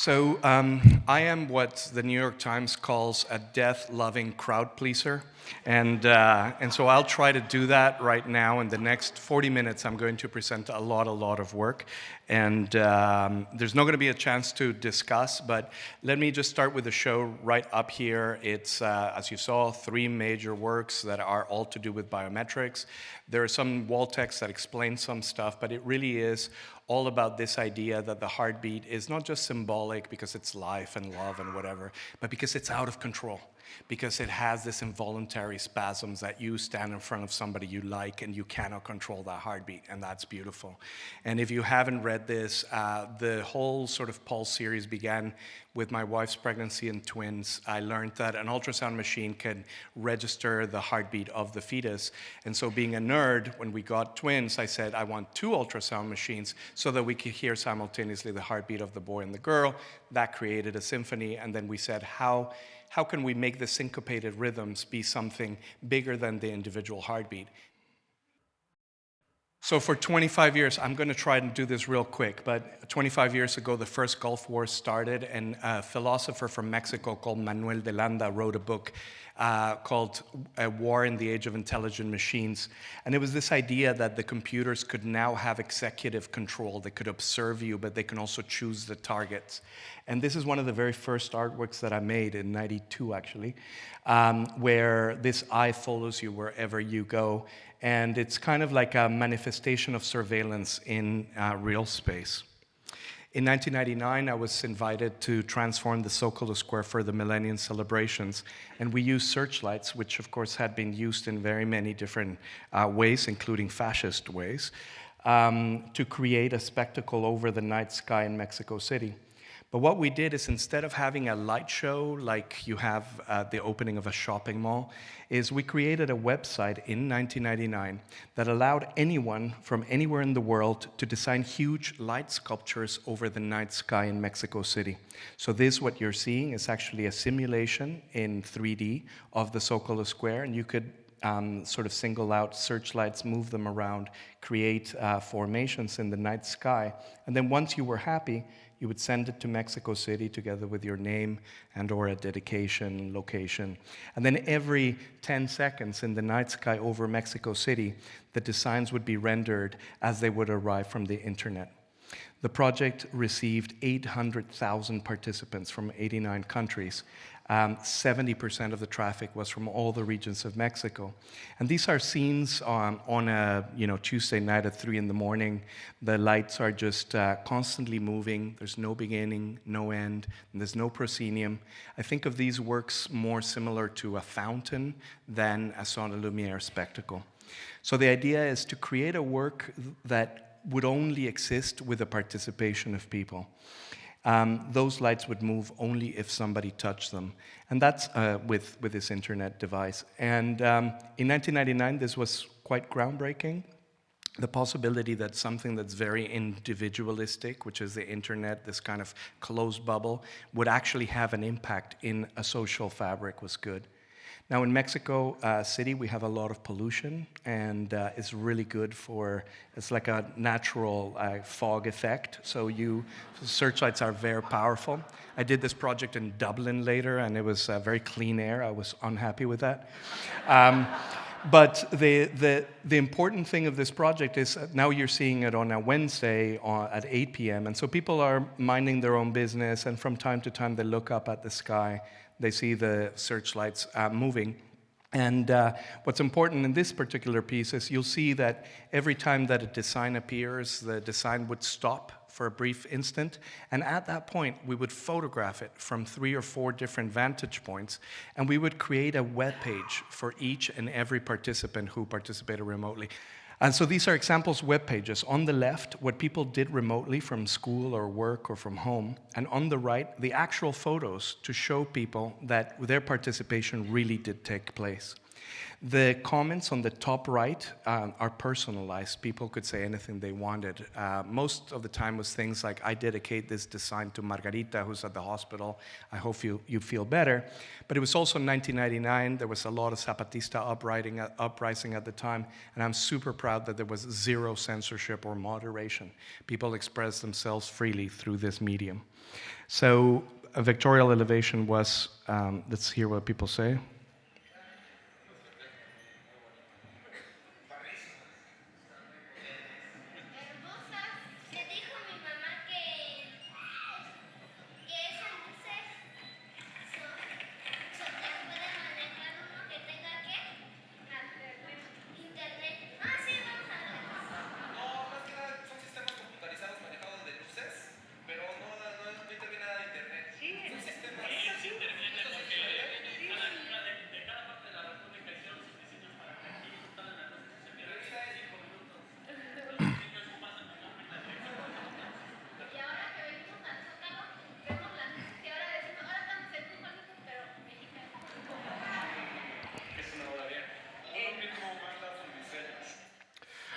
I am what the New York Times calls a death-loving crowd pleaser, and so I'll try to do that right now. In the next 40 minutes, I'm going to present a lot of work, and there's not going to be a chance to discuss, but let me just start with the show right up here. It's, as you saw, 3 major works that are all to do with biometrics. There are some wall text that explain some stuff, but it really is all about this idea that the heartbeat is not just symbolic because it's life and love and whatever, but because it's out of control, because it has this involuntary spasms that you stand in front of somebody you like and you cannot control that heartbeat, and that's beautiful. And if you haven't read this, the whole sort of Pulse series began with my wife's pregnancy and twins. I learned that an ultrasound machine can register the heartbeat of the fetus. And so being a nerd, when we got twins, I said, I want 2 ultrasound machines so that we could hear simultaneously the heartbeat of the boy and the girl. That created a symphony. And then we said, how can we make the syncopated rhythms be something bigger than the individual heartbeat? So for 25 years, I'm going to try and do this real quick, but 25 years ago, the first Gulf War started, and a philosopher from Mexico called Manuel de Landa wrote a book called A War in the Age of Intelligent Machines. And it was this idea that the computers could now have executive control. They could observe you, but they can also choose the targets. And this is one of the very first artworks that I made in '92, actually, where this eye follows you wherever you go. And it's kind of like a manifestation of surveillance in real space. In 1999, I was invited to transform the Zocalo Square for the Millennium celebrations, and we used searchlights, which of course had been used in very many different ways, including fascist ways, to create a spectacle over the night sky in Mexico City. But what we did is, instead of having a light show like you have at the opening of a shopping mall, is we created a website in 1999 that allowed anyone from anywhere in the world to design huge light sculptures over the night sky in Mexico City. So this, what you're seeing, is actually a simulation in 3D of the Zocalo Square, and you could sort of single out searchlights, move them around, create formations in the night sky. And then once you were happy, you would send it to Mexico City together with your name and or a dedication location. And then every 10 seconds in the night sky over Mexico City, the designs would be rendered as they would arrive from the internet. The project received 800,000 participants from 89 countries. 70% of the traffic was from all the regions of Mexico. And these are scenes on a Tuesday night at 3 in the morning. The lights are just constantly moving. There's no beginning, no end, and there's no proscenium. I think of these works more similar to a fountain than a Son de Lumière spectacle. So the idea is to create a work that would only exist with the participation of people. Those lights would move only if somebody touched them. And that's with this internet device. And in 1999, this was quite groundbreaking. The possibility that something that's very individualistic, which is the internet, this kind of closed bubble, would actually have an impact in a social fabric was good. Now in Mexico City, we have a lot of pollution, and it's really good it's like a natural fog effect. So searchlights are very powerful. I did this project in Dublin later, and it was very clean air. I was unhappy with that. But the important thing of this project is now you're seeing it on a Wednesday at 8 p.m. And so people are minding their own business, and from time to time they look up at the sky. They see the searchlights moving. And what's important in this particular piece is you'll see that every time that a design appears, the design would stop for a brief instant. And at that point, we would photograph it from 3 or 4 different vantage points. And we would create a web page for each and every participant who participated remotely. And so these are examples web pages. On the left, what people did remotely from school or work or from home. And on the right, the actual photos to show people that their participation really did take place. The comments on the top right are personalized. People could say anything they wanted. Most of the time was things like, I dedicate this design to Margarita, who's at the hospital. I hope you feel better. But it was also 1999. There was a lot of Zapatista uprising at the time. And I'm super proud that there was zero censorship or moderation. People expressed themselves freely through this medium. So a Victorial elevation was, let's hear what people say.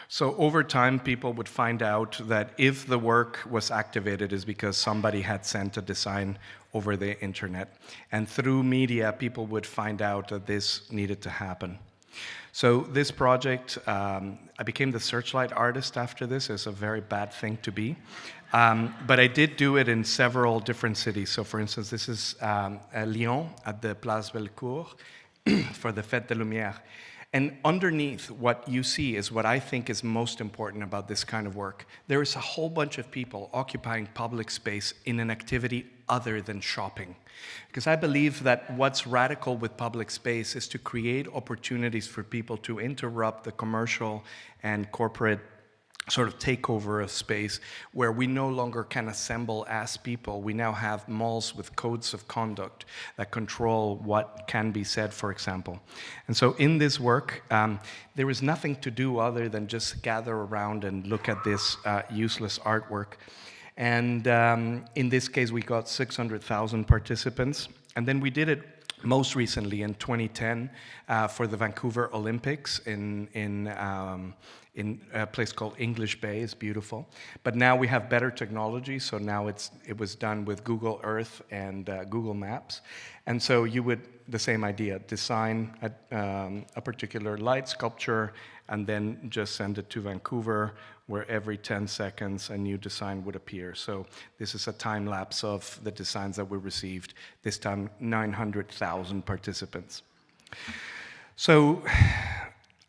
So over time, people would find out that if the work was activated, is because somebody had sent a design over the internet. And through media, people would find out that this needed to happen. So this project, I became the Searchlight artist after this. It's a very bad thing to be. But I did do it in several different cities. So for instance, this is Lyon at the Place Bellecour for the Fête des Lumières. And underneath what you see is what I think is most important about this kind of work. There is a whole bunch of people occupying public space in an activity other than shopping. Because I believe that what's radical with public space is to create opportunities for people to interrupt the commercial and corporate sort of takeover of space where we no longer can assemble as people. We now have malls with codes of conduct that control what can be said, for example. And so in this work, there is nothing to do other than just gather around and look at this useless artwork. And in this case, we got 600,000 participants. And then we did it most recently in 2010 for the Vancouver Olympics in a place called English Bay. It's beautiful. But now we have better technology, so now it was done with Google Earth and Google Maps. And so you would, the same idea, design a particular light sculpture and then just send it to Vancouver, where every 10 seconds a new design would appear. So this is a time lapse of the designs that we received, this time 900,000 participants. So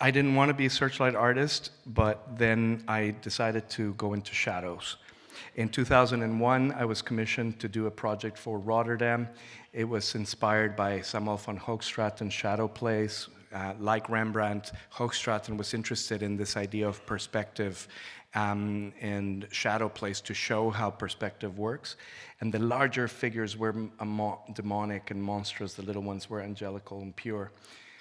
I didn't want to be a Searchlight artist, but then I decided to go into shadows. In 2001, I was commissioned to do a project for Rotterdam. It was inspired by Samuel van Hoogstraten's shadow plays. Like Rembrandt, Hoogstraten was interested in this idea of perspective and shadow plays to show how perspective works. And the larger figures were demonic and monstrous. The little ones were angelical and pure.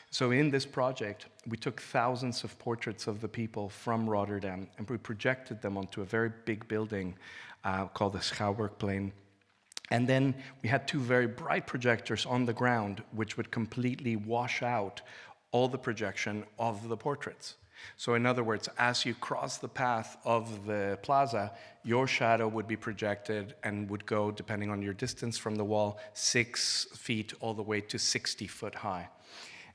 So in this project, we took thousands of portraits of the people from Rotterdam, and we projected them onto a very big building called the Schouwburgplein. And then we had two very bright projectors on the ground, which would completely wash out all the projection of the portraits. So in other words, as you cross the path of the plaza, your shadow would be projected and would go, depending on your distance from the wall, 6 feet all the way to 60 foot high.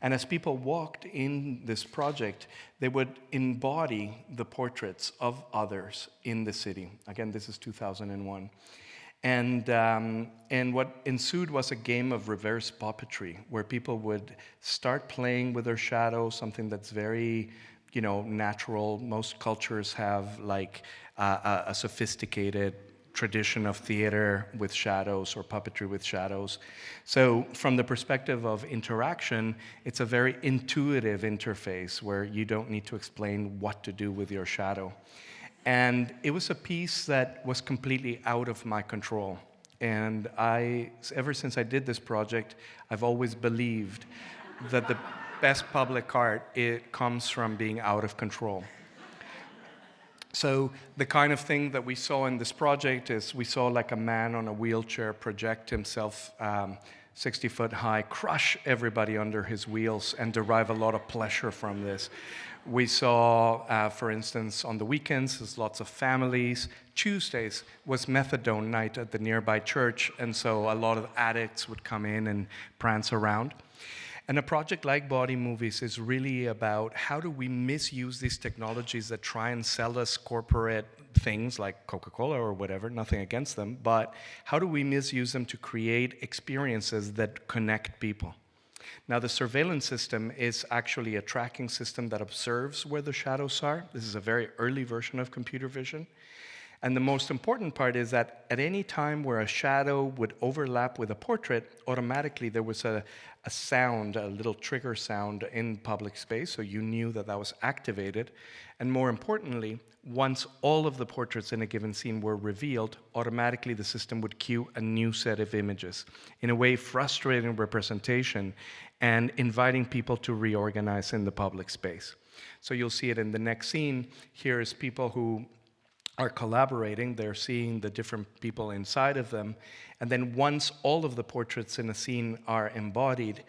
And as people walked in this project, they would embody the portraits of others in the city. Again, this is 2001. And what ensued was a game of reverse puppetry, where people would start playing with their shadow, something that's very, natural. Most cultures have like a sophisticated tradition of theater with shadows or puppetry with shadows. So from the perspective of interaction, it's a very intuitive interface where you don't need to explain what to do with your shadow. And it was a piece that was completely out of my control. And ever since I did this project, I've always believed that the best public art, it comes from being out of control. So the kind of thing that we saw in this project is we saw like a man on a wheelchair project himself 60-foot high, crush everybody under his wheels and derive a lot of pleasure from this. We saw, for instance, on the weekends, there's lots of families. Tuesdays was methadone night at the nearby church, and so a lot of addicts would come in and prance around. And a project like Body Movies is really about how do we misuse these technologies that try and sell us corporate things like Coca-Cola or whatever, nothing against them, but how do we misuse them to create experiences that connect people? Now, the surveillance system is actually a tracking system that observes where the shadows are. This is a very early version of computer vision. And the most important part is that at any time where a shadow would overlap with a portrait, automatically there was a sound, a little trigger sound in public space, so you knew that that was activated. And more importantly, once all of the portraits in a given scene were revealed, automatically the system would cue a new set of images. In a way, frustrating representation and inviting people to reorganize in the public space. So you'll see it in the next scene. Here is people who are collaborating, they're seeing the different people inside of them, and then once all of the portraits in a scene are embodied,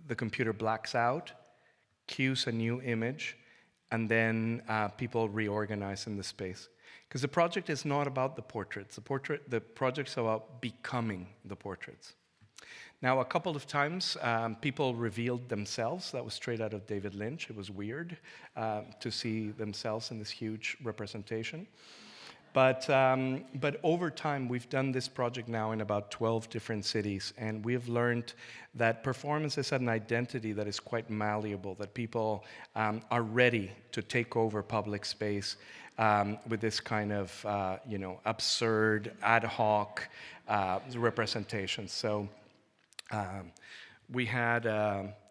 the computer blacks out, cues a new image, and then people reorganize in the space. Because the project is not about the portraits. The project's about becoming the portraits. Now, a couple of times, people revealed themselves. That was straight out of David Lynch. It was weird to see themselves in this huge representation. But over time, we've done this project now in about 12 different cities, and we have learned that performance is an identity that is quite malleable, that people are ready to take over public space with this kind of absurd, ad hoc representation. So we had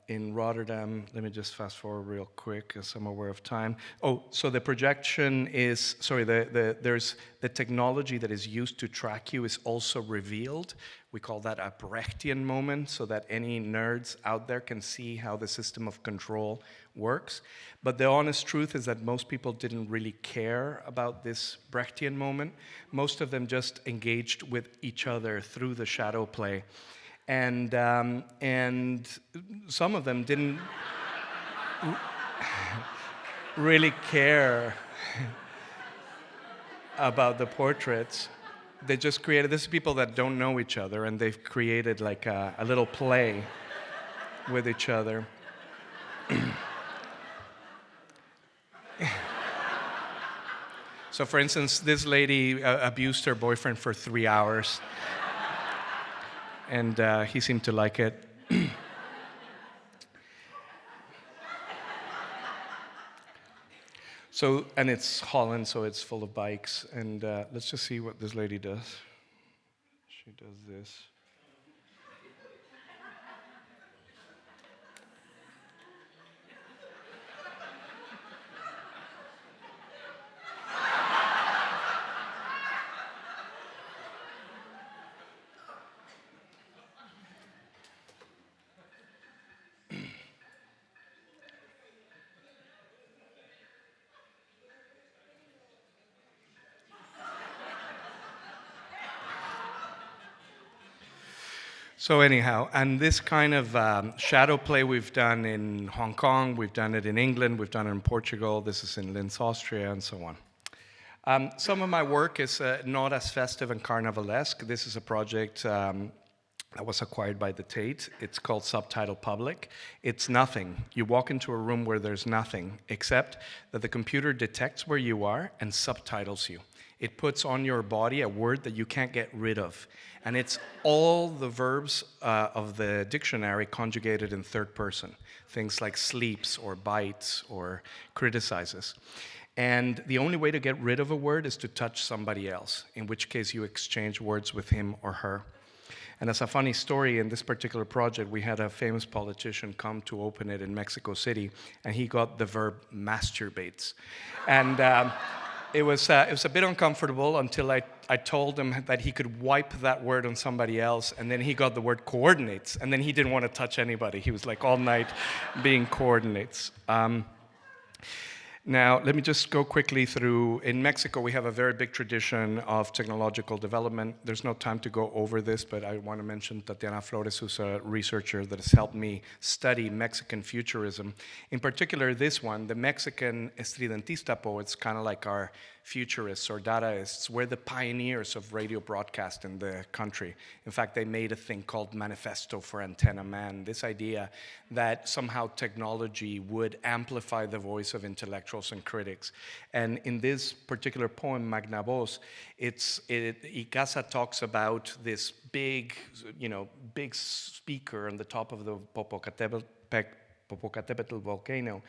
in Rotterdam, let me just fast forward real quick as I'm aware of time. Oh, so the projection is, there's the technology that is used to track you is also revealed. We call that a Brechtian moment, so that any nerds out there can see how the system of control works. But the honest truth is that most people didn't really care about this Brechtian moment. Most of them just engaged with each other through the shadow play. And some of them didn't really care about the portraits. They just created, this is people that don't know each other, and they've created like a little play with each other. So for instance, this lady abused her boyfriend for 3 hours. And he seemed to like it. So, and it's Holland, so it's full of bikes. And let's just see what this lady does. She does this. So anyhow, and this kind of shadow play we've done in Hong Kong, we've done it in England, we've done it in Portugal, this is in Linz, Austria, and so on. Some of my work is not as festive and carnivalesque. This is a project that was acquired by the Tate. It's called Subtitle Public. It's nothing. You walk into a room where there's nothing, except that the computer detects where you are and subtitles you. It puts on your body a word that you can't get rid of. And it's all the verbs of the dictionary conjugated in third person. Things like sleeps or bites or criticizes. And the only way to get rid of a word is to touch somebody else, in which case you exchange words with him or her. And as a funny story, in this particular project, we had a famous politician come to open it in Mexico City, and he got the verb masturbates. And it was a bit uncomfortable until I told him that he could wipe that word on somebody else, and then he got the word coordinates, and then he didn't want to touch anybody. He was like all night being coordinates. Now, let me just go quickly through. In Mexico, we have a very big tradition of technological development. There's no time to go over this, but I want to mention Tatiana Flores, who's a researcher that has helped me study Mexican futurism. In particular, this one, the Mexican estridentista poets, kind of like our futurists or Dadaists, were the pioneers of radio broadcast in the country. In fact, they made a thing called Manifesto for Antenna Man, this idea that somehow technology would amplify the voice of intellectuals and critics. And in this particular poem, Magna Voz, Icaza talks about this big speaker on the top of the Popocatépetl volcano,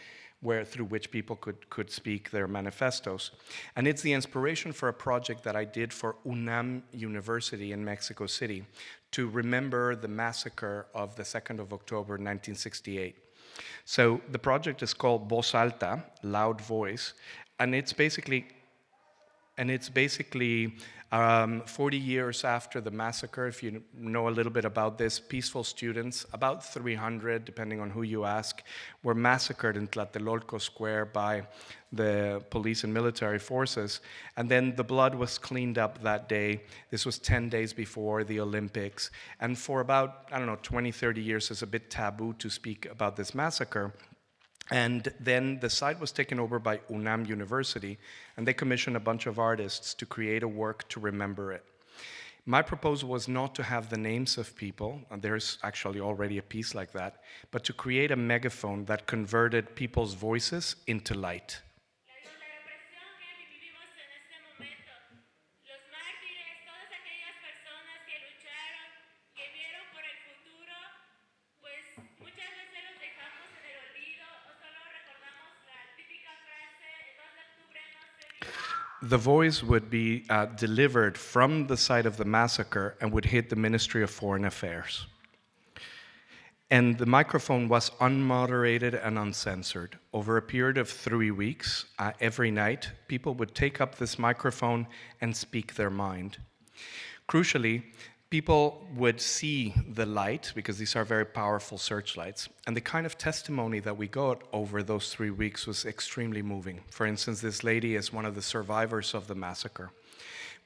through which people could speak their manifestos. And it's the inspiration for a project that I did for UNAM University in Mexico City to remember the massacre of the 2nd of October, 1968. So the project is called Voz Alta, Loud Voice, and it's basically 40 years after the massacre. If you know a little bit about this, peaceful students, about 300, depending on who you ask, were massacred in Tlatelolco Square by the police and military forces. And then the blood was cleaned up that day. This was 10 days before the Olympics. And for about, 20, 30 years, it's a bit taboo to speak about this massacre. And then the site was taken over by UNAM University, and they commissioned a bunch of artists to create a work to remember it. My proposal was not to have the names of people, and there's actually already a piece like that, but to create a megaphone that converted people's voices into light. The voice would be delivered from the site of the massacre and would hit the Ministry of Foreign Affairs. And the microphone was unmoderated and uncensored. Over a period of 3 weeks, every night, people would take up this microphone and speak their mind. Crucially, people would see the light, because these are very powerful searchlights, and the kind of testimony that we got over those 3 weeks was extremely moving. For instance, this lady is one of the survivors of the massacre.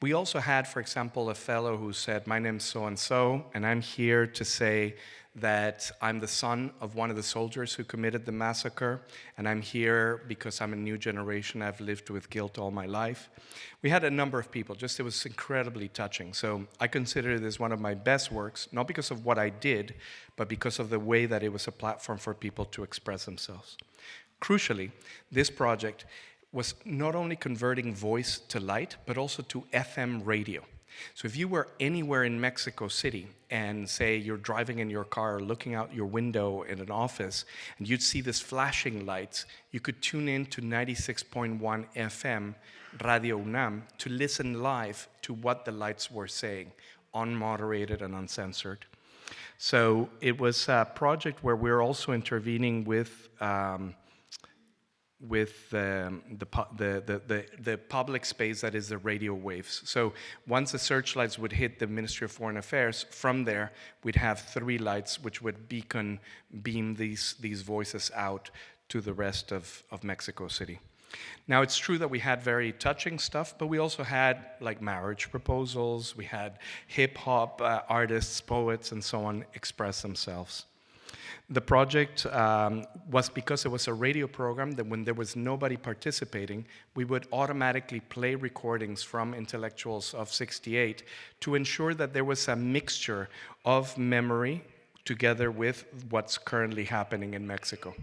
We also had, for example, a fellow who said, "My name's so-and-so, and I'm here to say that I'm the son of one of the soldiers who committed the massacre, and I'm here because I'm a new generation. I've lived with guilt all my life." We had a number of people. It was incredibly touching. So I consider this one of my best works, not because of what I did, but because of the way that it was a platform for people to express themselves. Crucially, this project was not only converting voice to light, but also to FM radio. So if you were anywhere in Mexico City and say you're driving in your car or looking out your window in an office and you'd see this flashing lights, you could tune in to 96.1 FM Radio UNAM to listen live to what the lights were saying, unmoderated and uncensored. So it was a project where we're also intervening with the public space that is the radio waves. So once the searchlights would hit the Ministry of Foreign Affairs, from there we'd have 3 lights which would beam these voices out to the rest of Mexico City. Now, it's true that we had very touching stuff, but we also had like marriage proposals, we had hip-hop artists, poets, and so on express themselves. The project was because it was a radio program that when there was nobody participating, we would automatically play recordings from intellectuals of '68 to ensure that there was a mixture of memory together with what's currently happening in Mexico.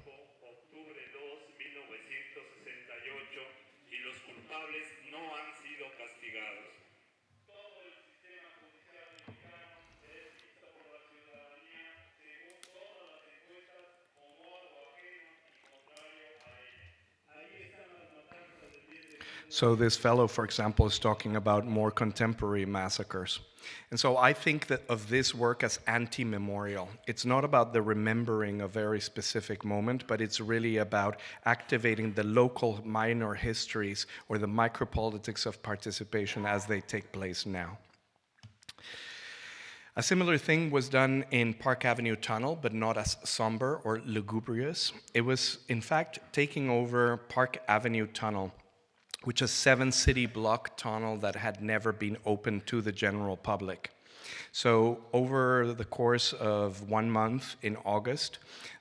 So this fellow, for example, is talking about more contemporary massacres. And so I think that of this work as anti-memorial. It's not about the remembering a very specific moment, but it's really about activating the local minor histories or the micropolitics of participation as they take place now. A similar thing was done in Park Avenue Tunnel, but not as somber or lugubrious. It was, in fact, taking over Park Avenue Tunnel, which is a 7-city block tunnel that had never been open to the general public. So over the course of 1 month in August,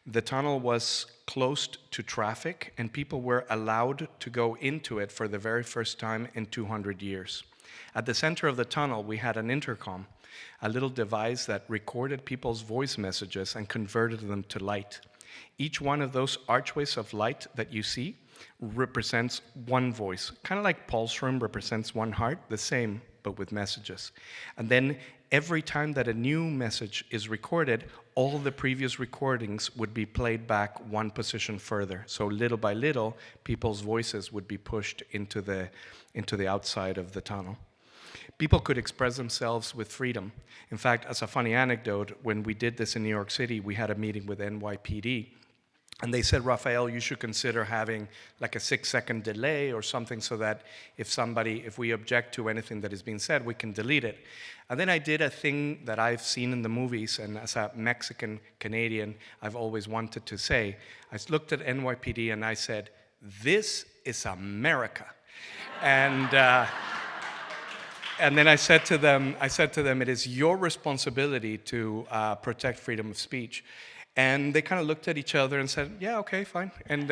the tunnel was closed to traffic and people were allowed to go into it for the very first time in 200 years. At the center of the tunnel, we had an intercom, a little device that recorded people's voice messages and converted them to light. Each one of those archways of light that you see represents one voice, kind of like Pulse Room represents one heart, the same, but with messages. And then every time that a new message is recorded, all the previous recordings would be played back one position further. So little by little, people's voices would be pushed into the outside of the tunnel. People could express themselves with freedom. In fact, as a funny anecdote, when we did this in New York City, we had a meeting with NYPD, and they said, Rafael, you should consider having like a 6-second delay or something so that if we object to anything that is being said, we can delete it. And then I did a thing that I've seen in the movies, and as a Mexican Canadian, I've always wanted to say. I looked at NYPD and I said, this is America. And then I said to them, it is your responsibility to protect freedom of speech. And they kind of looked at each other and said, yeah, okay, fine. And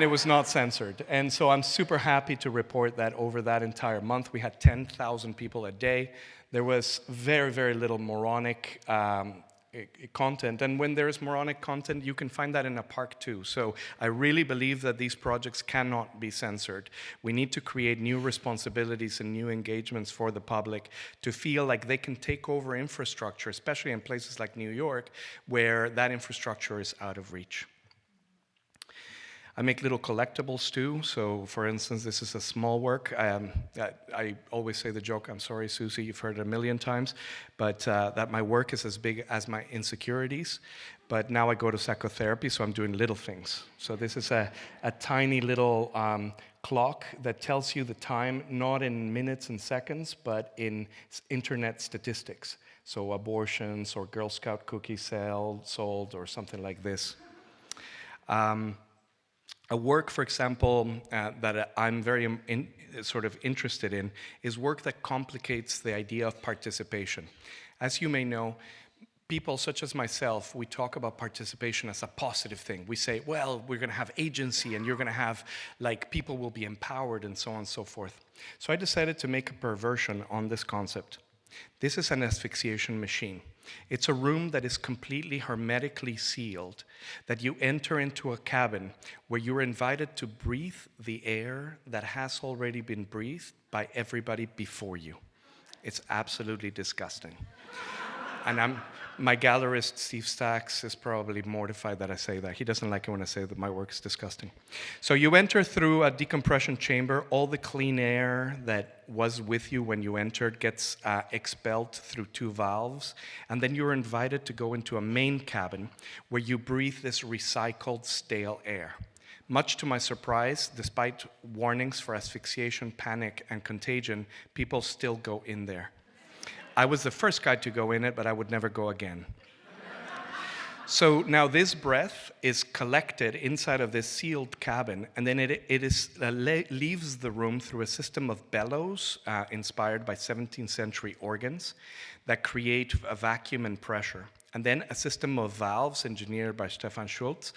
it was not censored. And so I'm super happy to report that over that entire month, we had 10,000 people a day. There was very, very little moronic content. And when there is moronic content, you can find that in a park too. So I really believe that these projects cannot be censored. We need to create new responsibilities and new engagements for the public to feel like they can take over infrastructure, especially in places like New York, where that infrastructure is out of reach. I make little collectibles too. So for instance, this is a small work. I always say the joke, I'm sorry, Susie, you've heard it a million times, but that my work is as big as my insecurities. But now I go to psychotherapy, so I'm doing little things. So this is a tiny little clock that tells you the time, not in minutes and seconds, but in internet statistics. So abortions or Girl Scout cookies sold or something like this. A work, for example, that I'm very sort of interested in is work that complicates the idea of participation. As you may know, people such as myself, we talk about participation as a positive thing. We say, well, we're going to have agency and you're going to have, like, people will be empowered and so on and so forth. So I decided to make a perversion on this concept. This is an asphyxiation machine. It's a room that is completely hermetically sealed, that you enter into a cabin where you're invited to breathe the air that has already been breathed by everybody before you. It's absolutely disgusting. And my gallerist, Steve Stacks, is probably mortified that I say that. He doesn't like it when I say that my work is disgusting. So you enter through a decompression chamber. All the clean air that was with you when you entered gets expelled through 2 valves. And then you're invited to go into a main cabin where you breathe this recycled stale air. Much to my surprise, despite warnings for asphyxiation, panic, and contagion, people still go in there. I was the first guy to go in it, but I would never go again. So now this breath is collected inside of this sealed cabin, and then it leaves the room through a system of bellows inspired by 17th century organs that create a vacuum and pressure. And then a system of valves engineered by Stefan Schultz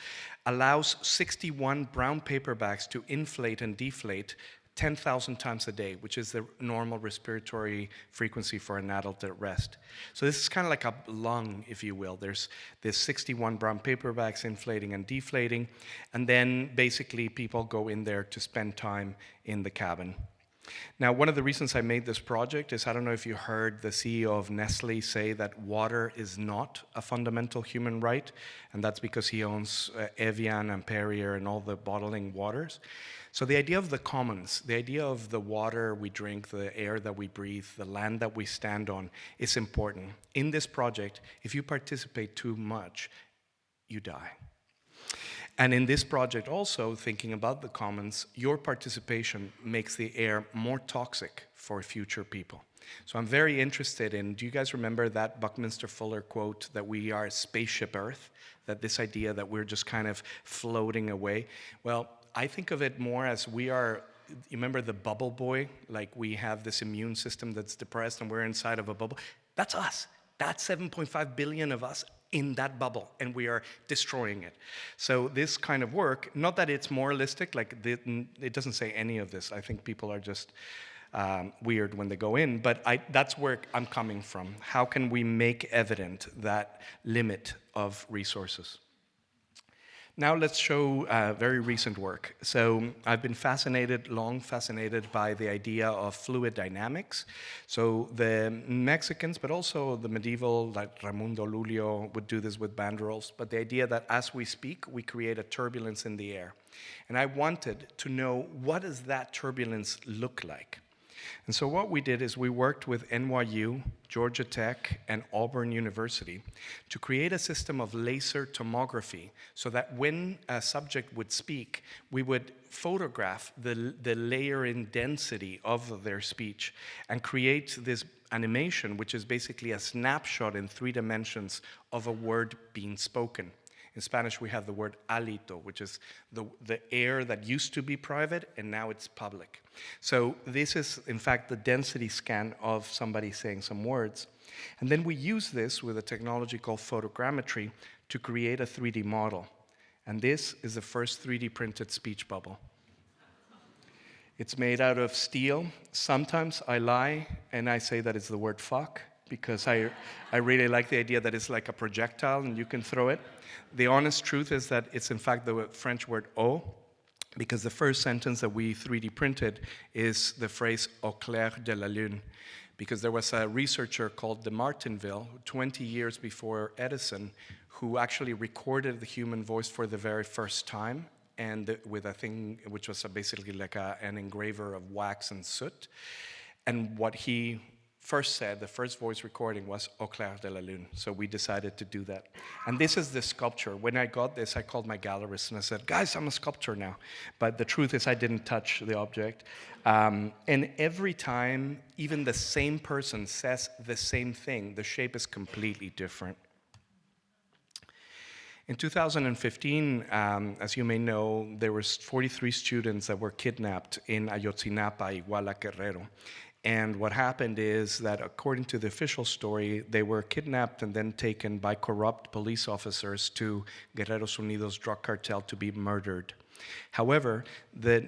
allows 61 brown paper bags to inflate and deflate 10,000 times a day, which is the normal respiratory frequency for an adult at rest. So this is kind of like a lung, if you will. There's 61 brown paper bags inflating and deflating, and then basically people go in there to spend time in the cabin. Now, one of the reasons I made this project is, I don't know if you heard the CEO of Nestle say that water is not a fundamental human right, and that's because he owns Evian and Perrier and all the bottling waters. So the idea of the commons, the idea of the water we drink, the air that we breathe, the land that we stand on is important. In this project, if you participate too much, you die. And in this project also, thinking about the commons, your participation makes the air more toxic for future people. So I'm very interested in, do you guys remember that Buckminster Fuller quote that we are spaceship Earth? That this idea that we're just kind of floating away? Well, I think of it more as we are, you remember the bubble boy? Like we have this immune system that's depressed and we're inside of a bubble. That's us. That's 7.5 billion of us in that bubble, and we are destroying it. So this kind of work, not that it's moralistic, like it doesn't say any of this. I think people are just weird when they go in, but that's where I'm coming from. How can we make evident that limit of resources? Now let's show very recent work. So I've been long fascinated by the idea of fluid dynamics. So the Mexicans, but also the medieval, like Raimundo Lulio would do this with banderols, but the idea that as we speak, we create a turbulence in the air. And I wanted to know, what does that turbulence look like? And so what we did is we worked with NYU, Georgia Tech, and Auburn University to create a system of laser tomography so that when a subject would speak, we would photograph the layer in density of their speech and create this animation, which is basically a snapshot in 3 dimensions of a word being spoken. In Spanish, we have the word alito, which is the air that used to be private, and now it's public. So this is, in fact, the density scan of somebody saying some words. And then we use this with a technology called photogrammetry to create a 3D model. And this is the first 3D printed speech bubble. It's made out of steel. Sometimes I lie, and I say that it's the word fuck, because I really like the idea that it's like a projectile and you can throw it. The honest truth is that it's in fact the French word au, because the first sentence that we 3D printed is the phrase au clair de la lune, because there was a researcher called de Martinville 20 years before Edison who actually recorded the human voice for the very first time, and with a thing which was basically like an engraver of wax and soot. And what he first said, the first voice recording was Au clair de la lune. So we decided to do that. And this is the sculpture. When I got this, I called my gallerist and I said, guys, I'm a sculptor now. But the truth is I didn't touch the object. And every time, even the same person says the same thing, the shape is completely different. In 2015, as you may know, there were 43 students that were kidnapped in Ayotzinapa, Iguala, Guerrero. And what happened is that, according to the official story, they were kidnapped and then taken by corrupt police officers to Guerreros Unidos drug cartel to be murdered. However,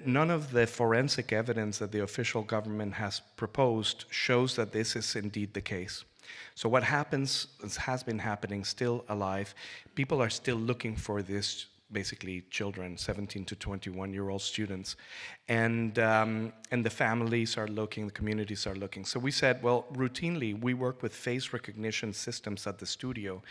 none of the forensic evidence that the official government has proposed shows that this is indeed the case. So what happens, has been happening, still alive, people are still looking for this, basically children, 17 to 21-year-old students. And the families are looking, the communities are looking. So we said, well, routinely, we work with face recognition systems at the studio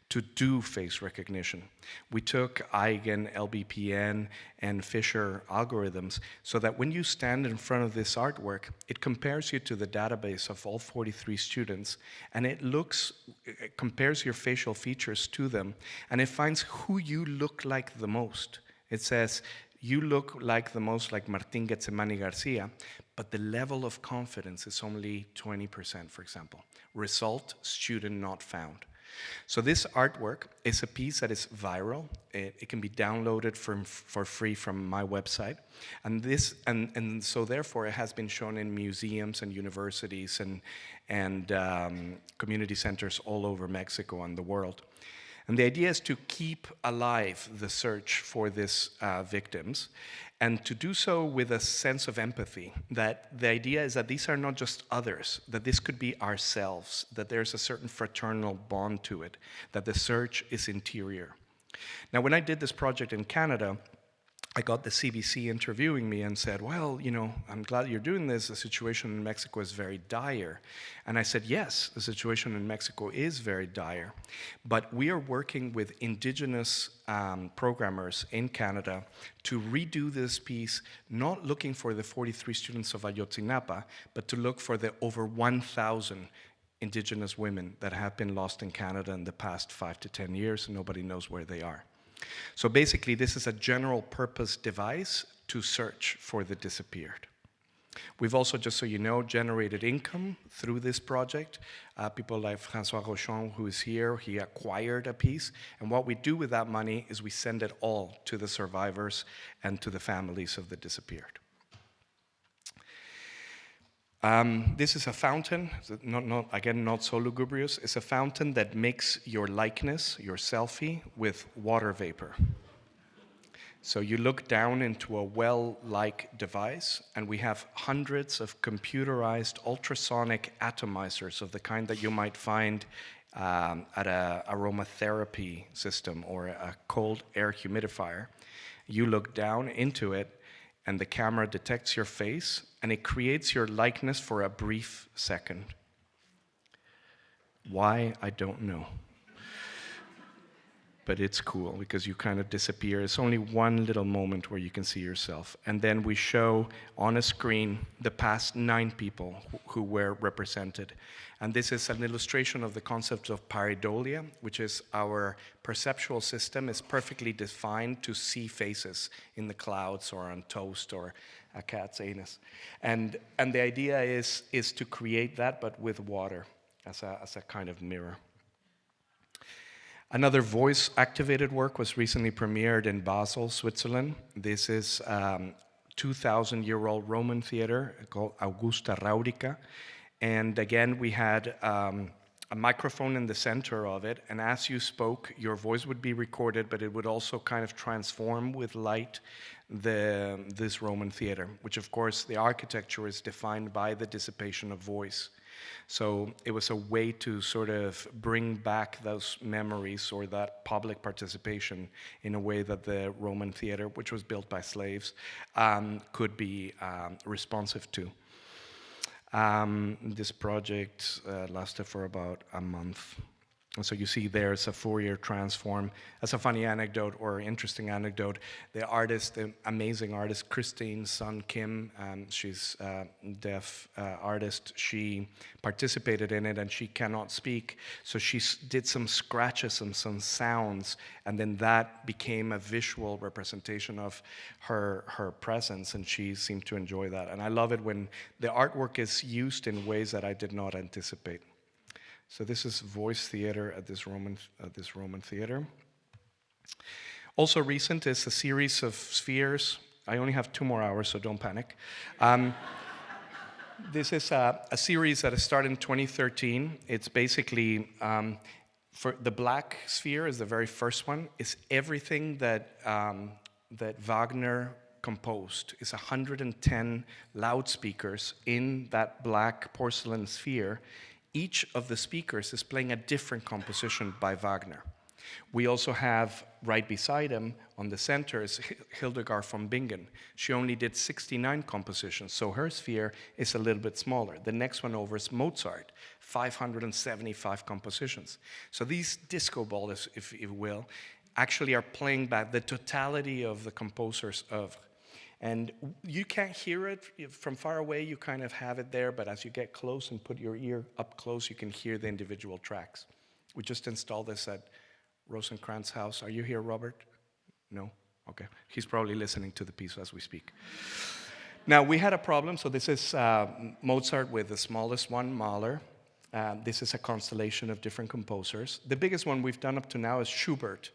to do face recognition. We took Eigen, LBPN, and Fisher algorithms so that when you stand in front of this artwork, it compares you to the database of all 43 students, and it compares your facial features to them, and it finds who you look like the most. It says, you look like the most like Martín Getsemani Garcia, but the level of confidence is only 20%, for example. Result, student not found. So this artwork is a piece that is viral. It can be downloaded for free from my website. And so therefore it has been shown in museums and universities and community centers all over Mexico and the world. And the idea is to keep alive the search for these victims, and to do so with a sense of empathy, that the idea is that these are not just others, that this could be ourselves, that there's a certain fraternal bond to it, that the search is interior. Now, when I did this project in Canada, I got the CBC interviewing me and said, well, you know, I'm glad you're doing this. The situation in Mexico is very dire. And I said, yes, the situation in Mexico is very dire. But we are working with indigenous programmers in Canada to redo this piece, not looking for the 43 students of Ayotzinapa, but to look for the over 1,000 indigenous women that have been lost in Canada in the past 5 to 10 years, and nobody knows where they are. So basically, this is a general purpose device to search for the disappeared. We've also, just so you know, generated income through this project. People like François Rochon, who is here, he acquired a piece. And what we do with that money is we send it all to the survivors and to the families of the disappeared. This is a fountain, again, not so lugubrious. It's a fountain that makes your likeness, your selfie, with water vapor. So you look down into a well-like device, and we have hundreds of computerized ultrasonic atomizers of the kind that you might find at an aromatherapy system or a cold air humidifier. You look down into it, and the camera detects your face, and it creates your likeness for a brief second. Why, I don't know. But it's cool because you kind of disappear. It's only one little moment where you can see yourself. And then we show on a screen the past 9 people who were represented. And this is an illustration of the concept of pareidolia, which is our perceptual system is perfectly defined to see faces in the clouds or on toast or a cat's anus. And the idea is to create that, but with water as a kind of mirror. Another voice-activated work was recently premiered in Basel, Switzerland. This is 2,000-year-old Roman theater called Augusta Raurica. And again, we had a microphone in the center of it, and as you spoke, your voice would be recorded, but it would also kind of transform with light this Roman theater, which of course the architecture is defined by the dissipation of voice. So it was a way to sort of bring back those memories or that public participation in a way that the Roman theater, which was built by slaves, could be responsive to. This project lasted for about a month. And so you see there's a Fourier transform. As a funny anecdote or interesting anecdote, the artist, the amazing artist, Christine's son Kim, she's a deaf artist, she participated in it and she cannot speak. So she did some scratches and some sounds, and then that became a visual representation of her presence, and she seemed to enjoy that. And I love it when the artwork is used in ways that I did not anticipate. So this is voice theater at this Roman theater. Also recent is a series of spheres. I only have 2 more hours, so don't panic. This is a series that started in 2013. It's basically, for the black sphere is the very first one. It's everything that Wagner composed. It's 110 loudspeakers in that black porcelain sphere. Each of the speakers is playing a different composition by Wagner. We also have, right beside him, on the center, is Hildegard von Bingen. She only did 69 compositions, so her sphere is a little bit smaller. The next one over is Mozart, 575 compositions. So these disco balls, if you will, actually are playing back the totality of the composer's oeuvre. And you can't hear it from far away, you kind of have it there, but as you get close and put your ear up close, you can hear the individual tracks. We just installed this at Rosenkrantz's house. Are you here, Robert? No? Okay. He's probably listening to the piece as we speak. Now, we had a problem, so this is Mozart with the smallest one, Mahler. This is a constellation of different composers. The biggest one we've done up to now is Schubert,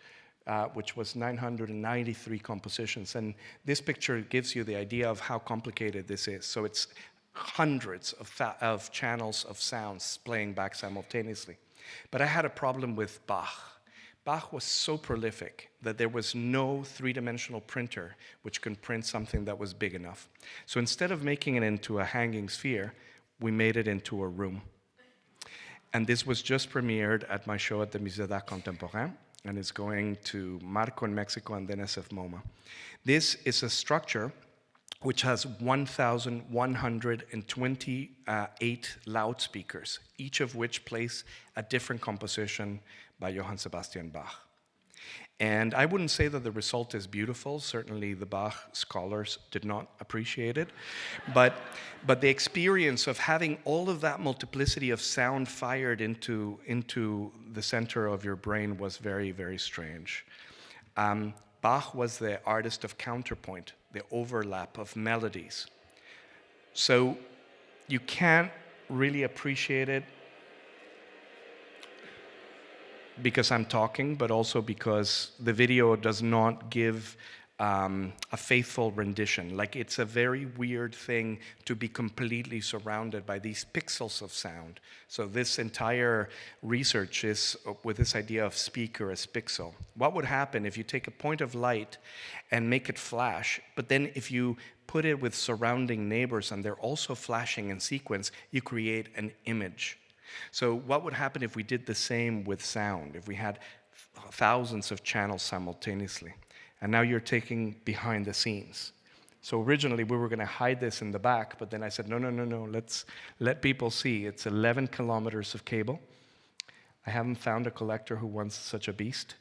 which was 993 compositions. And this picture gives you the idea of how complicated this is. So it's hundreds of channels of sounds playing back simultaneously. But I had a problem with Bach. Bach was so prolific that there was no three-dimensional printer which could print something that was big enough. So instead of making it into a hanging sphere, we made it into a room. And this was just premiered at my show at the Musée d'Art Contemporain, and it's going to Marco in Mexico and then SF MoMA. This is a structure which has 1,128 loudspeakers, each of which plays a different composition by Johann Sebastian Bach. And I wouldn't say that the result is beautiful. Certainly the Bach scholars did not appreciate it. But the experience of having all of that multiplicity of sound fired into the center of your brain was very, very strange. Bach was the artist of counterpoint, the overlap of melodies. So you can't really appreciate it because I'm talking, but also because the video does not give a faithful rendition. Like, it's a very weird thing to be completely surrounded by these pixels of sound. So this entire research is with this idea of speaker as pixel. What would happen if you take a point of light and make it flash, but then if you put it with surrounding neighbors and they're also flashing in sequence, you create an image. So what would happen if we did the same with sound, if we had thousands of channels simultaneously? And now you're taking behind the scenes. So originally we were going to hide this in the back, but then I said, no, let's let people see. It's 11 kilometers of cable. I haven't found a collector who wants such a beast.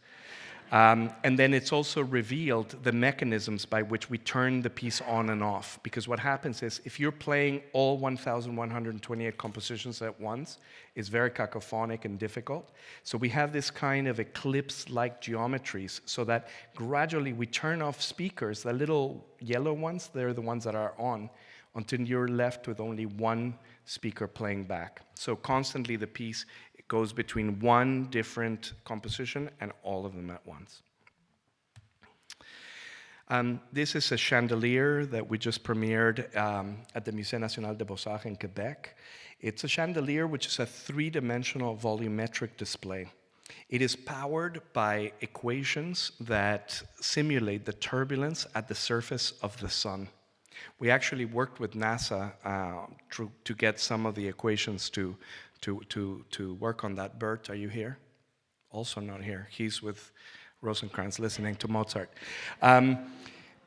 And then it's also revealed the mechanisms by which we turn the piece on and off. Because what happens is, if you're playing all 1,128 compositions at once, it's very cacophonic and difficult. So we have this kind of eclipse-like geometries, so that gradually we turn off speakers. The little yellow ones, they're the ones that are on, until you're left with only one speaker playing back. So constantly the piece goes between one different composition and all of them at once. This is a chandelier that we just premiered at the Musée National des Beaux-Arts in Quebec. It's a chandelier which is a three-dimensional volumetric display. It is powered by equations that simulate the turbulence at the surface of the sun. We actually worked with NASA to get some of the equations to work on that. Bert, are you here? Also not here. He's with Rosencrantz listening to Mozart.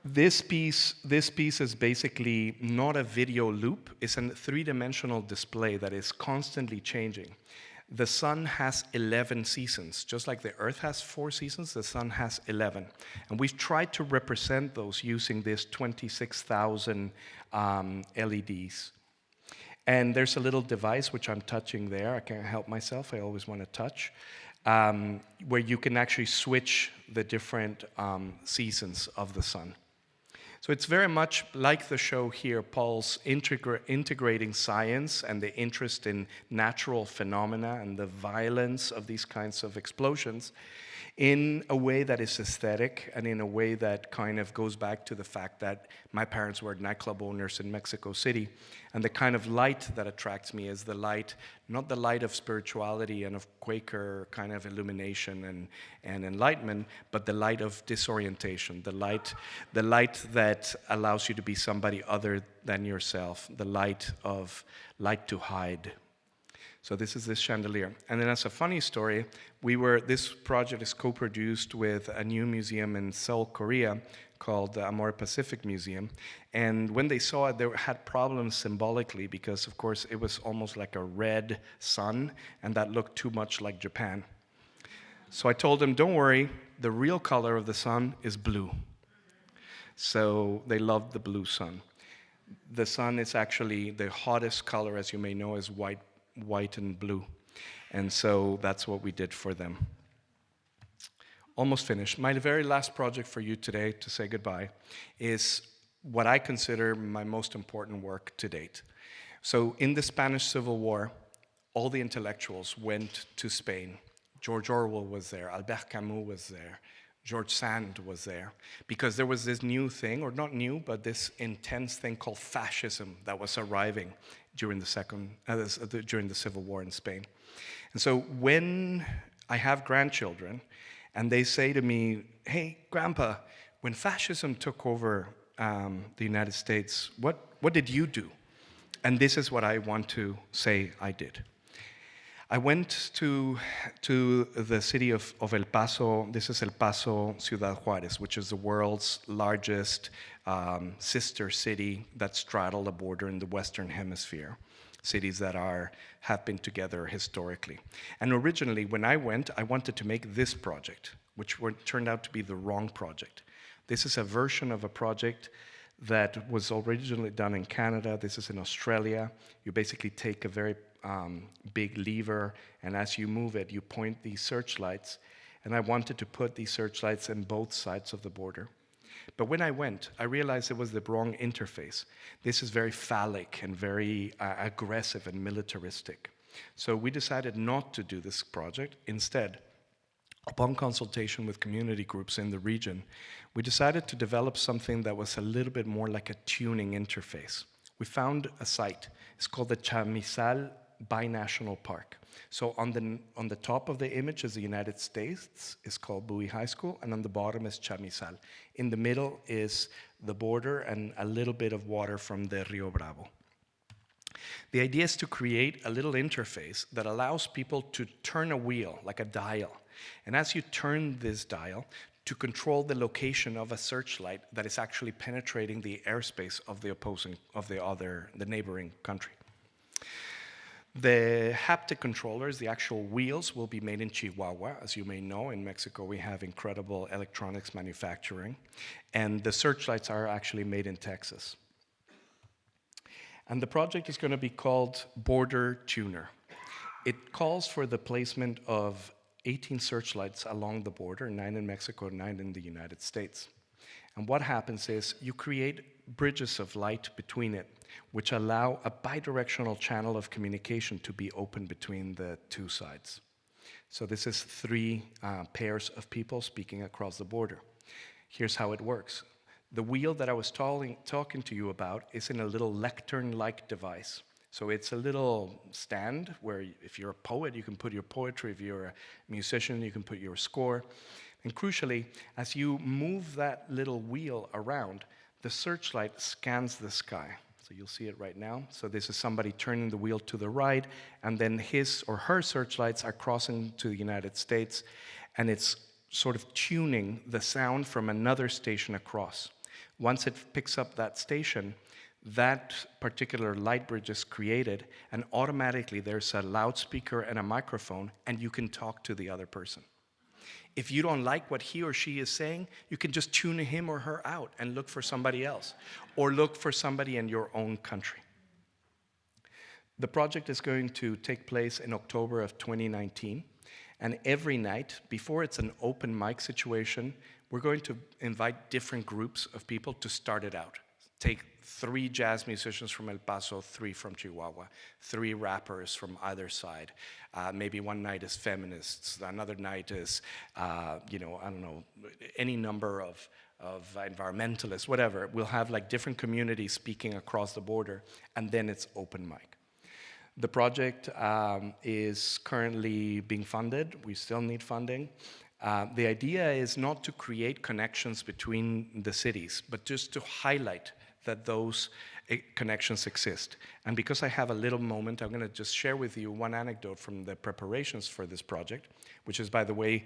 This piece is basically not a video loop. It's a three-dimensional display that is constantly changing. The sun has 11 seasons. Just like the Earth has 4 seasons, the sun has 11. And we've tried to represent those using this 26,000 LEDs. And there's a little device which I'm touching there. I can't help myself. I always want to touch. Where you can actually switch the different seasons of the sun. So it's very much like the show here, Pulse, integrating science and the interest in natural phenomena and the violence of these kinds of explosions in a way that is aesthetic and in a way that kind of goes back to the fact that my parents were nightclub owners in Mexico City. And the kind of light that attracts me is the light, not the light of spirituality and of Quaker kind of illumination and enlightenment, but the light of disorientation, the light that allows you to be somebody other than yourself, the light to hide. So this is this chandelier. And then as a funny story, this project is co-produced with a new museum in Seoul, Korea, called the Amore Pacific Museum. And when they saw it, they had problems symbolically because, of course, it was almost like a red sun, and that looked too much like Japan. So I told them, don't worry, the real color of the sun is blue. So they loved the blue sun. The sun is actually the hottest color, as you may know, is white and blue. And so that's what we did for them. Almost finished. My very last project for you today, to say goodbye, is what I consider my most important work to date. So in the Spanish Civil War, all the intellectuals went to Spain. George Orwell was there, Albert Camus was there, George Sand was there, because there was this new thing, or not new, but this intense thing called fascism that was arriving during the Civil War in Spain. And so when I have grandchildren, and they say to me, hey, Grandpa, when fascism took over the United States, what did you do? And this is what I want to say I did. I went to the city of El Paso. This is El Paso, Ciudad Juárez, which is the world's largest sister city that straddle the border in the Western Hemisphere. Cities that have been together historically. And originally, when I went, I wanted to make this project, which turned out to be the wrong project. This is a version of a project that was originally done in Canada. This is in Australia. You basically take a very big lever, and as you move it, you point these searchlights, and I wanted to put these searchlights in both sides of the border. But when I went, I realized it was the wrong interface. This is very phallic and very aggressive and militaristic. So we decided not to do this project. Instead, upon consultation with community groups in the region, we decided to develop something that was a little bit more like a tuning interface. We found a site. It's called the Chamizal Binational Park. So on the top of the image is the United States, it's called Bowie High School, and on the bottom is Chamizal. In the middle is the border and a little bit of water from the Rio Bravo. The idea is to create a little interface that allows people to turn a wheel, like a dial. And as you turn this dial, to control the location of a searchlight that is actually penetrating the airspace of the neighboring country. The haptic controllers, the actual wheels, will be made in Chihuahua. As you may know, in Mexico we have incredible electronics manufacturing, and the searchlights are actually made in Texas. And the project is going to be called Border Tuner. It calls for the placement of 18 searchlights along the border, 9 in Mexico, 9 in the United States. And what happens is you create bridges of light between it, which allow a bidirectional channel of communication to be open between the two sides. So this is 3 pairs of people speaking across the border. Here's how it works. The wheel that I was talking to you about is in a little lectern-like device. So it's a little stand where if you're a poet, you can put your poetry. If you're a musician, you can put your score. And crucially, as you move that little wheel around, the searchlight scans the sky. So you'll see it right now. So this is somebody turning the wheel to the right, and then his or her searchlights are crossing to the United States, and it's sort of tuning the sound from another station across. Once it picks up that station, that particular light bridge is created, and automatically there's a loudspeaker and a microphone, and you can talk to the other person. If you don't like what he or she is saying, you can just tune him or her out and look for somebody else, or look for somebody in your own country. The project is going to take place in October of 2019, and every night, before it's an open mic situation, we're going to invite different groups of people to start it out. Take 3 jazz musicians from El Paso, 3 from Chihuahua, 3 rappers from either side. Maybe one night is feminists, another night is, I don't know, any number of environmentalists, whatever. We'll have like different communities speaking across the border, and then it's open mic. The project is currently being funded. We still need funding. The idea is not to create connections between the cities, but just to highlight that those connections exist. And because I have a little moment, I'm going to just share with you one anecdote from the preparations for this project, which is, by the way,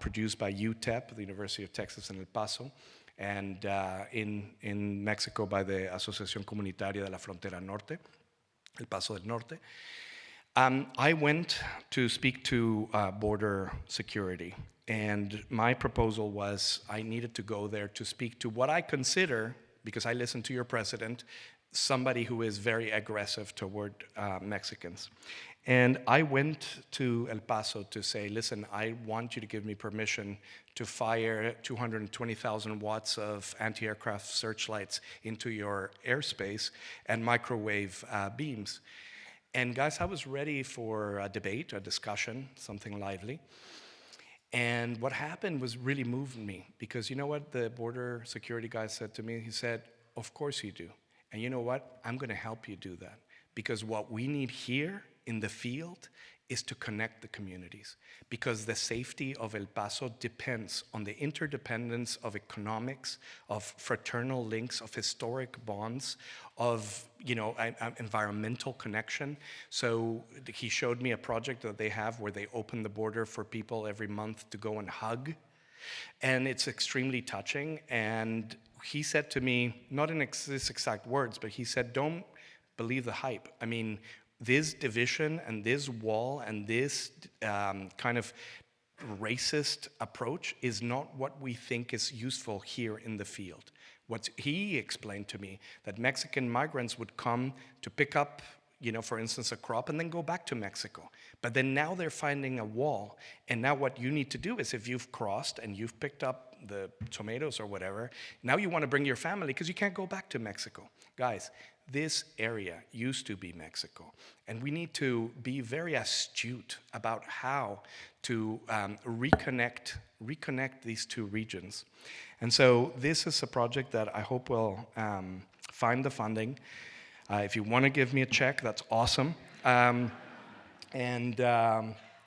produced by UTEP, the University of Texas in El Paso, and in Mexico by the Asociación Comunitaria de la Frontera Norte, El Paso del Norte. I went to speak to border security, and my proposal was I needed to go there to speak to what I consider, because I listened to your president, somebody who is very aggressive toward Mexicans. And I went to El Paso to say, listen, I want you to give me permission to fire 220,000 watts of anti-aircraft searchlights into your airspace and microwave beams. And guys, I was ready for a debate, a discussion, something lively. And what happened was really moved me, because you know what the border security guy said to me? He said, of course you do. And you know what? I'm going to help you do that. Because what we need here in the field is to connect the communities. Because the safety of El Paso depends on the interdependence of economics, of fraternal links, of historic bonds, of environmental connection. So he showed me a project that they have where they open the border for people every month to go and hug. And it's extremely touching. And he said to me, not in these exact words, but he said, don't believe the hype. I mean, this division and this wall and this kind of racist approach is not what we think is useful here in the field. What he explained to me, that Mexican migrants would come to pick up for instance, a crop, and then go back to Mexico. But then now they're finding a wall, and now what you need to do is if you've crossed and you've picked up the tomatoes or whatever, now you want to bring your family because you can't go back to Mexico. Guys, this area used to be Mexico, and we need to be very astute about how to reconnect these two regions. And so this is a project that I hope will find the funding. If you want to give me a check, that's awesome. And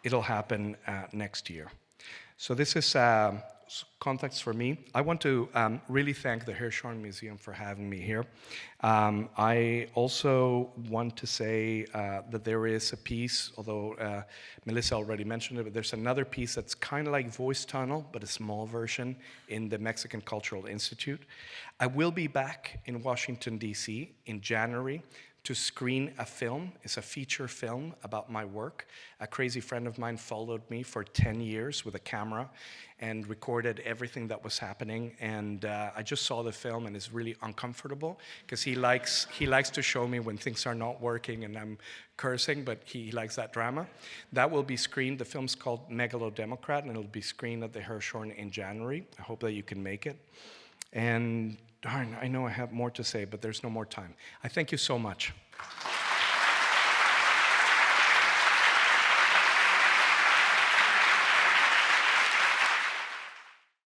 it'll happen next year. So this is context for me. I want to really thank the Hirshhorn Museum for having me here. I also want to say that there is a piece, although Melissa already mentioned it, but there's another piece that's kind of like Voice Tunnel, but a small version in the Mexican Cultural Institute. I will be back in Washington, D.C. in January to screen a film. It's a feature film about my work. A crazy friend of mine followed me for 10 years with a camera and recorded everything that was happening. And I just saw the film, and it's really uncomfortable because he likes to show me when things are not working and I'm cursing, but he likes that drama. That will be screened. The film's called Megalo Democrat, and it'll be screened at the Hirshhorn in January. I hope that you can make it. And darn, I know I have more to say, but there's no more time. I thank you so much.